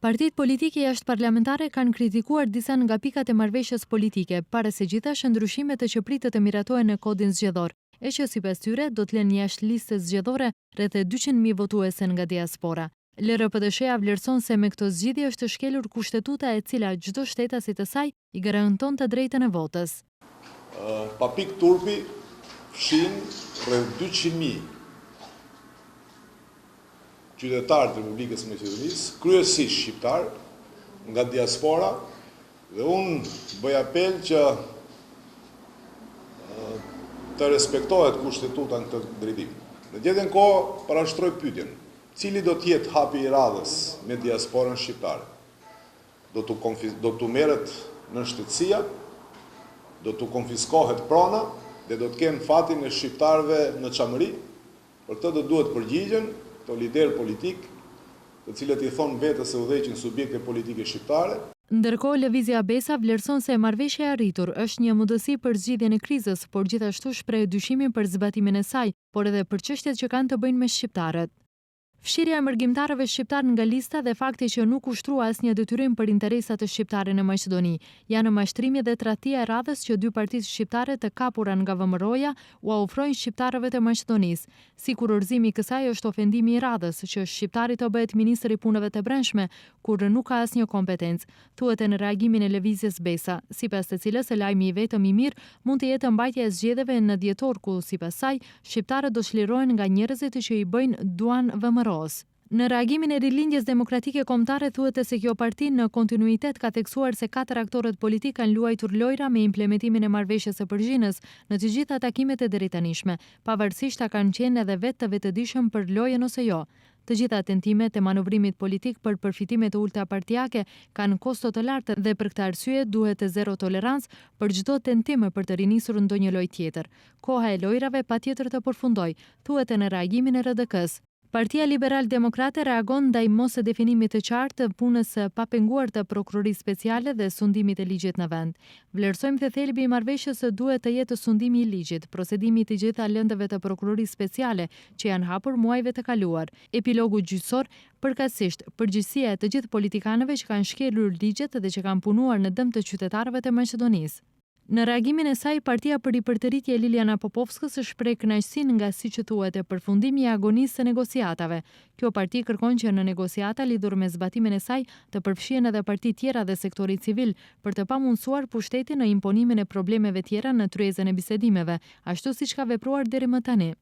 Partitë politike jashtëparlamentare kanë kritikuar disa nga pikat e marrëveshjes politike, para se gjithashtu ndryshimet që pritet të miratohen në kodin zgjedhor, e që sipas tyre do të lënë jashtë listës zgjedhore rreth 200.000 votuese nga diaspora. LRPDSH-ja vlerëson se me këto zgjidhje është shkelur kushtetuta e cila çdo shtetasit të saj i garanton të drejtën e votës. Pa pikë turpi fshin rreth 200.000 qytetarë të Republikës së Maqedonisë, kryesisht shqiptar, nga diaspora, dhe unë bëj apel që të respektohet kushtetuta në këtë drejtim. Në të njëjtën kohë parashtroj pyetjen, cili do të jetë hapi i radhës me diasporën shqiptare? Do të merret në shtetësia, do të konfiskohet prona dhe do të kenë fatin e shqiptarëve në çamëri? Për këtë do duhet përgjigjen këto lider politik, të cilët i thonë vetë se udhëheqin subjekte politike shqiptare. Ndërkohë, Lëvizja Besa vlerëson se marrëveshja e arritur është një mundësi për zgjidhjen e krizës, por gjithashtu shpreh dyshimin për zbatimin e saj, por edhe për çështjet që kanë të bëjnë me shqiptarët. Fshirja e mërgjimtarëve shqiptar nga lista dhe fakti që nuk ushtrua asnjë detyrim për interesat të shqiptarëve në Maqedoni janë mashtrimi dhe tradhtia e radhës që dy partitë shqiptare të kapura nga VMRO-ja u ofrojnë shqiptarëve të Maqedonisë. Si kurorëzimi i kësaj është ofendimi i radhës që shqiptari të bëhet ministër i punëve të brendshme kur nuk ka asnjë kompetencë, thuhet në reagimin e Lëvizjes Besa, sipas të cilës lajmi i vetëm i mirë mund të jetë mbajtja e zgjedhjeve në dhjetor ku sipas saj shqiptarët do çlirohen nga njerëzit që i bëjnë duan VMRO. Në reagimin e Rilindjes Demokratike Kombëtare thuhet se kjo parti në kontinuitet ka theksuar se 4 aktorët politik kanë luajtur lojra me implementimin e marrëveshjes së Përgjinës në të gjitha takimet e deritanishme, pavarësisht ta kanë qenë edhe vetë të vetëdijshëm për lojën ose jo. Të gjitha tentimet e manovrimit politik për përfitime të ulta partijake kanë kosto të larta dhe për këtë arsye duhet zero tolerancë për çdo tentim për të rinisur ndonjë lojë tjetër. Koha e lojrave patjetër të përfundojë, thuhet në reagimin e RDK-s. Partia Liberal-Demokrate reagon ndaj mos e definimit të qartë të punës së papenguar të prokurorisë speciale dhe sundimit të ligjit në vend. Vlerësojmë se thelbi i marrëveshjes duhet të jetë sundimi i ligjit, procedimi i të gjitha lëndëve të prokurorisë speciale që janë hapur muajve të kaluar, epilogu gjyqësor, përkatësisht përgjegjësia e të gjithë politikanëve që kanë shkelur ligjet dhe që kanë punuar në dëm të qytetarëve të Maqedonisë. Në reagimin e saj, Partia për Ripërtëritje Liliana Popovskës shpreh kënaqësinë nga siç thuhet përfundimi i agonisë së negociatave. Kjo parti kërkon që në negociata lidhur me zbatimin e saj të përfshihen edhe parti tjera dhe sektori civil për të pamundsuar pushtetin në imponimin e problemeve tjera në tryezën e bisedimeve, ashtu siç ka vepruar deri më tani.